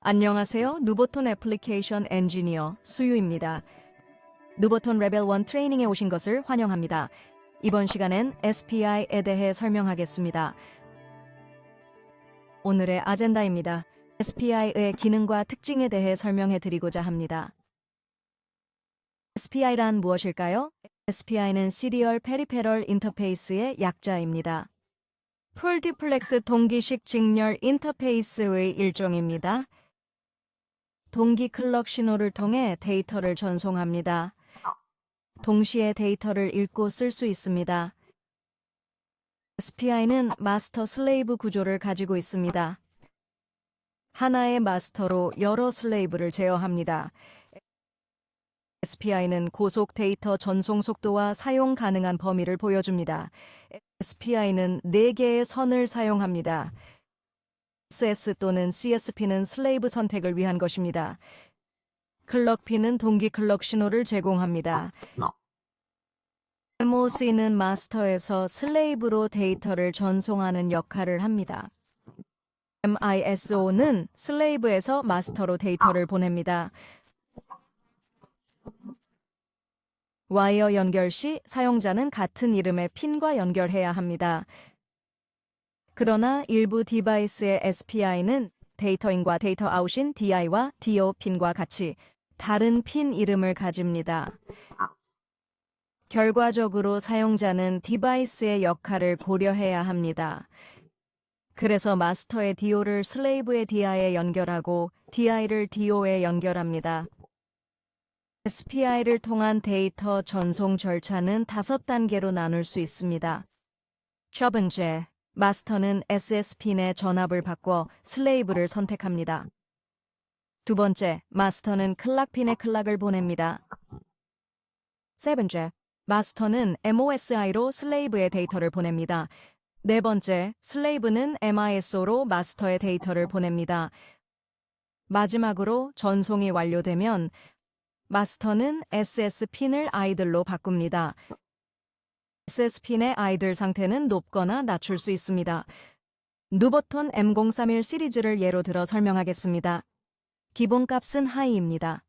안녕하세요. 누보톤 애플리케이션 엔지니어 수유입니다. 누보톤 레벨 1 트레이닝에 오신 것을 환영합니다. 이번 시간엔 SPI에 대해 설명하겠습니다. 오늘의 아젠다입니다. SPI의 기능과 특징에 대해 설명해 드리고자 합니다. SPI란 무엇일까요? SPI는 시리얼 페리페럴 인터페이스의 약자입니다. 풀 듀플렉스 동기식 직렬 인터페이스의 일종입니다. 동기 클럭 신호를 통해 데이터를 전송합니다. 동시에 데이터를 읽고 쓸 수 있습니다. SPI는 마스터 슬레이브 구조를 가지고 있습니다. 하나의 마스터로 여러 슬레이브를 제어합니다. SPI는 고속 데이터 전송 속도와 사용 가능한 범위를 보여줍니다. SPI는 4개의 선을 사용합니다. SS 또는 CSP는 슬레이브 선택을 위한 것입니다. 클럭 P는 동기 클럭 신호를 제공합니다. MOC는 마스터에서 슬레이브로 데이터를 전송하는 역할을 합니다. MISO는 슬레이브에서 마스터로 데이터를 보냅니다. 와이어 연결 시 사용자는 같은 이름의 핀과 연결해야 합니다. 그러나 일부 디바이스의 SPI는 데이터인과 데이터 아웃인 DI와 DO 핀과 같이 다른 핀 이름을 가집니다. 결과적으로 사용자는 디바이스의 역할을 고려해야 합니다. 그래서 마스터의 DO를 슬레이브의 DI에 연결하고 DI를 DO에 연결합니다. SPI를 통한 데이터 전송 절차는 5단계로 나눌 수 있습니다. 첫 번째, 마스터는 SS핀의 전압을 바꿔 슬레이브를 선택합니다. 두 번째, 마스터는 클락핀의 클락을 보냅니다. 세 번째, 마스터는 MOSI로 슬레이브의 데이터를 보냅니다. 네 번째, 슬레이브는 MISO로 마스터의 데이터를 보냅니다. 마지막으로 전송이 완료되면 마스터는 SS핀을 아이들로 바꿉니다. SS핀의 아이들 상태는 높거나 낮출 수 있습니다. 누보톤 M031 시리즈를 예로 들어 설명하겠습니다. 기본값은 하이입니다.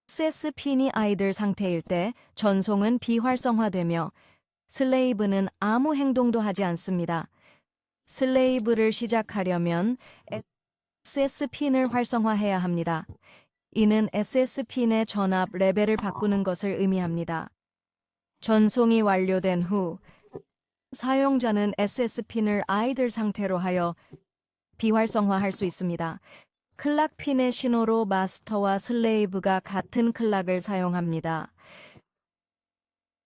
SS핀이 아이들 상태일 때 전송은 비활성화되며 슬레이브는 아무 행동도 하지 않습니다. 슬레이브를 시작하려면 SS핀을 활성화해야 합니다. 이는 SS핀의 전압 레벨을 바꾸는 것을 의미합니다. 전송이 완료된 후 사용자는 SS핀을 아이들 상태로 하여 비활성화할 수 있습니다. 클락핀의 신호로 마스터와 슬레이브가 같은 클락을 사용합니다.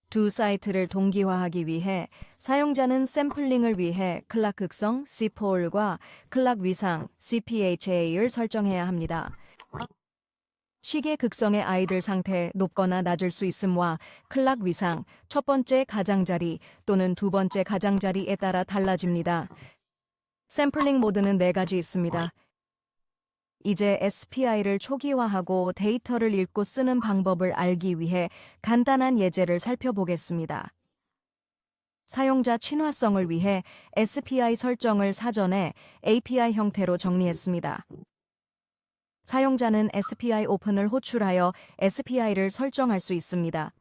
두 사이트를 동기화하기 위해 사용자는 샘플링을 위해 클락 극성 CPOL과 클락 위상 CPHA를 설정해야 합니다. 시계 극성의 아이들 상태 높거나 낮을 수 있음과 클락 위상 첫 번째 가장자리 또는 두 번째 가장자리에 따라 달라집니다. 샘플링 모드는 4가지 있습니다. 이제 SPI를 초기화하고 데이터를 읽고 쓰는 방법을 알기 위해 간단한 예제를 살펴보겠습니다. 사용자 친화성을 위해 SPI 설정을 사전에 API 형태로 정리했습니다. 사용자는 SPI 오픈을 호출하여 SPI를 설정할 수 있습니다.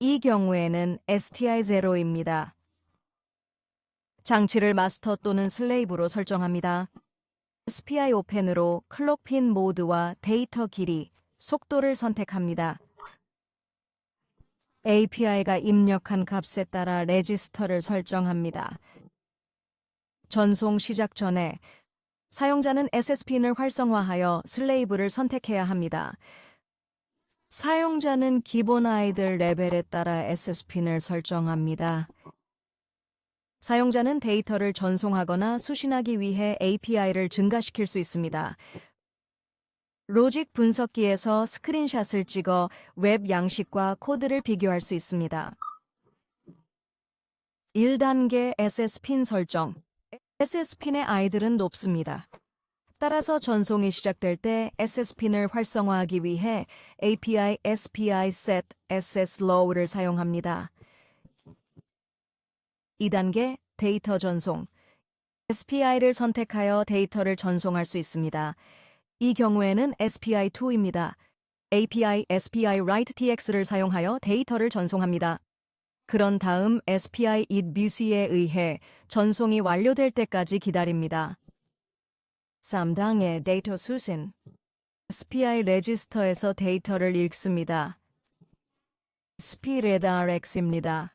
이 경우에는 STI0입니다. 장치를 마스터 또는 슬레이브로 설정합니다. SPI 오펜으로 클록핀 모드와 데이터 길이, 속도를 선택합니다. API가 입력한 값에 따라 레지스터를 설정합니다. 전송 시작 전에 사용자는 SS핀을 활성화하여 슬레이브를 선택해야 합니다. 사용자는 기본 아이들 레벨에 따라 SS핀을 설정합니다. 사용자는 데이터를 전송하거나 수신하기 위해 API를 증가시킬 수 있습니다. 로직 분석기에서 스크린샷을 찍어 웹 양식과 코드를 비교할 수 있습니다. 1단계 SS핀 설정. SS핀의 아이들은 높습니다. 따라서 전송이 시작될 때 SS핀을 활성화하기 위해 API SPI set SS low를 사용합니다. 2단계 데이터 전송. SPI를 선택하여 데이터를 전송할 수 있습니다. 이 경우에는 SPI2입니다. API SPI write TX를 사용하여 데이터를 전송합니다. 그런 다음 SPI it 뮤시에 의해 전송이 완료될 때까지 기다립니다. 3단계 데이터 수신. SPI 레지스터에서 데이터를 읽습니다. SPREAD RX입니다.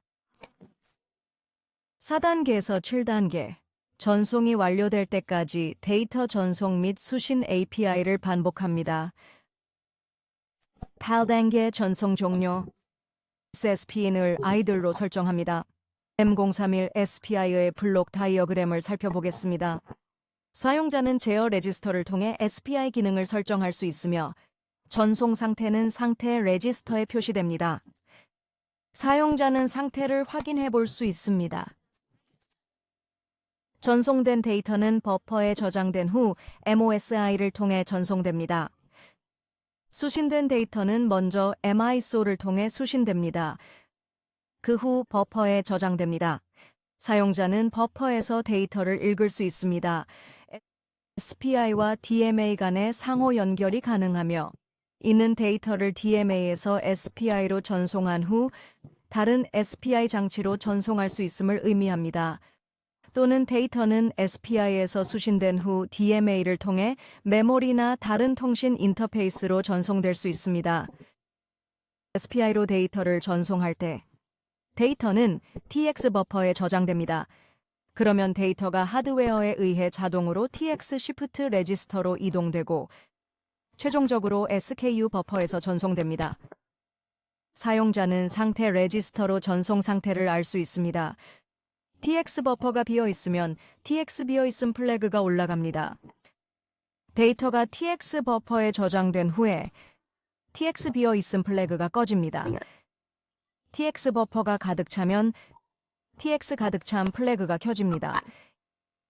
4단계에서 7단계. 전송이 완료될 때까지 데이터 전송 및 수신 API를 반복합니다. 8단계 전송 종료. SSP인을 아이들로 설정합니다. M031 SPI의 블록 다이어그램을 살펴보겠습니다. 사용자는 제어 레지스터를 통해 SPI 기능을 설정할 수 있으며 전송 상태는 상태 레지스터에 표시됩니다. 사용자는 상태를 확인해 볼 수 있습니다. 전송된 데이터는 버퍼에 저장된 후 MOSI를 통해 전송됩니다. 수신된 데이터는 먼저 MISO를 통해 수신됩니다. 그 후 버퍼에 저장됩니다. 사용자는 버퍼에서 데이터를 읽을 수 있습니다. SPI와 DMA 간의 상호 연결이 가능하며 이는 데이터를 DMA에서 SPI로 전송한 후 다른 SPI 장치로 전송할 수 있음을 의미합니다. 또는 데이터는 SPI에서 수신된 후 DMA를 통해 메모리나 다른 통신 인터페이스로 전송될 수 있습니다. SPI로 데이터를 전송할 때 데이터는 TX 버퍼에 저장됩니다. 그러면 데이터가 하드웨어에 의해 자동으로 TX 시프트 레지스터로 이동되고 최종적으로 SKU 버퍼에서 전송됩니다. 사용자는 상태 레지스터로 전송 상태를 알 수 있습니다. TX 버퍼가 비어 있으면 TX 비어 있음 플래그가 올라갑니다. 데이터가 TX 버퍼에 저장된 후에 TX 비어 있음 플래그가 꺼집니다. TX 버퍼가 가득 차면 TX 가득 찬 플래그가 켜집니다.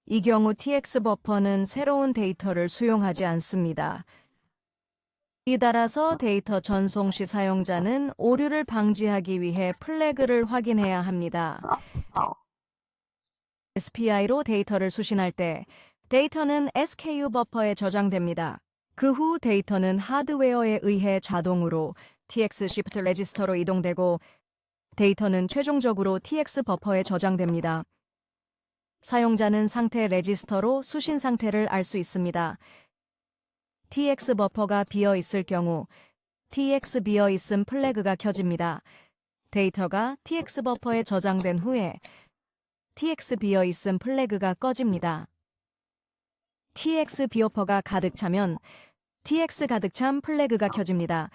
이 경우 TX 버퍼는 새로운 데이터를 수용하지 않습니다. 따라서 데이터 전송 시 사용자는 오류를 방지하기 위해 플래그를 확인해야 합니다. SPI로 데이터를 수신할 때 데이터는 SKU 버퍼에 저장됩니다. 그 후 데이터는 하드웨어에 의해 자동으로 TX 시프트 레지스터로 이동되고 데이터는 최종적으로 TX 버퍼에 저장됩니다. 사용자는 상태 레지스터로 수신 상태를 알 수 있습니다. TX 버퍼가 비어 있을 경우 TX 비어 있음 플래그가 켜집니다. 데이터가 TX 버퍼에 저장된 후에 TX 비어 있음 플래그가 꺼집니다. TX 비어퍼가 가득 차면 TX 가득 찬 플래그가 켜집니다.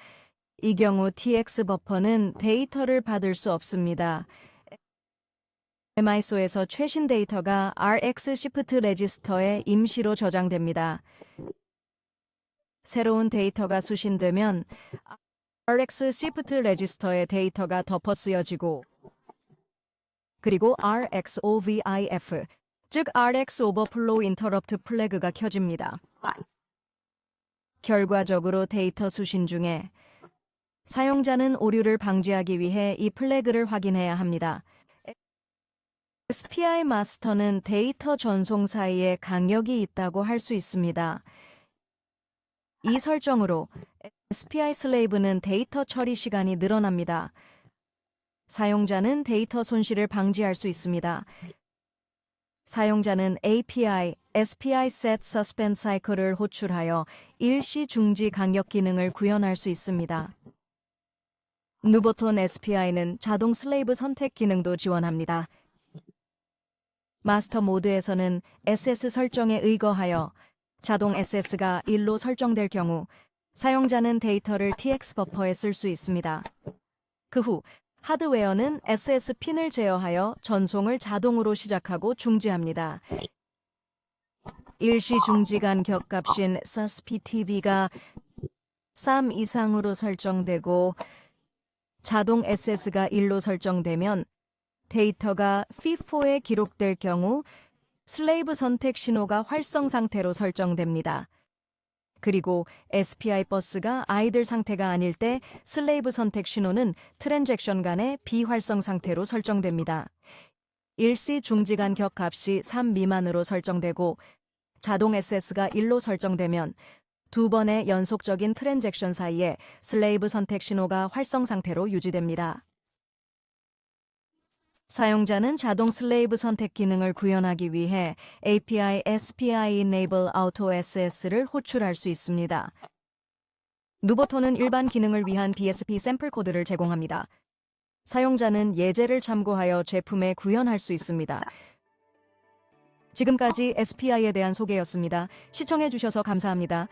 이 경우 TX 버퍼는 데이터를 받을 수 없습니다. MISO에서 최신 데이터가 RX 시프트 레지스터에 임시로 저장됩니다. 새로운 데이터가 수신되면 RX 시프트 레지스터에 데이터가 덮어 쓰여지고 그리고 RXOVIF, 즉 RX 오버플로우 인터럽트 플래그가 켜집니다. 결과적으로 데이터 수신 중에 사용자는 오류를 방지하기 위해 이 플래그를 확인해야 합니다. SPI 마스터는 데이터 전송 사이에 강역이 있다고 할 수 있습니다. 이 설정으로 SPI 슬레이브는 데이터 처리 시간이 늘어납니다. 사용자는 데이터 손실을 방지할 수 있습니다. 사용자는 API, SPI Set Suspend Cycle을 호출하여 일시 중지 강역 기능을 구현할 수 있습니다. 누보톤 SPI는 자동 슬레이브 선택 기능도 지원합니다. 마스터 모드에서는 SS 설정에 의거하여 자동 SS가 1로 설정될 경우 사용자는 데이터를 TX 버퍼에 쓸 수 있습니다. 그 후 하드웨어는 SS 핀을 제어하여 전송을 자동으로 시작하고 중지합니다. 일시 중지 간격 값인 SASPTV가 3 이상으로 설정되고 자동 SS가 1로 설정되면 데이터가 FIFO에 기록될 경우 슬레이브 선택 신호가 활성 상태로 설정됩니다. 그리고 SPI 버스가 아이들 상태가 아닐 때 슬레이브 선택 신호는 트랜잭션 간의 비활성 상태로 설정됩니다. 일시 중지 간격 값이 3 미만으로 설정되고 자동 SS가 1로 설정되면 두 번의 연속적인 트랜잭션 사이에 슬레이브 선택 신호가 활성 상태로 유지됩니다. 사용자는 자동 슬레이브 선택 기능을 구현하기 위해 API SPI Enable Auto SS를 호출할 수 있습니다. 누보토는 일반 기능을 위한 BSP 샘플 코드를 제공합니다. 사용자는 예제를 참고하여 제품에 구현할 수 있습니다. 지금까지 SPI에 대한 소개였습니다. 시청해주셔서 감사합니다.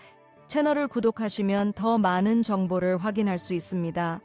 채널을 구독하시면 더 많은 정보를 확인할 수 있습니다.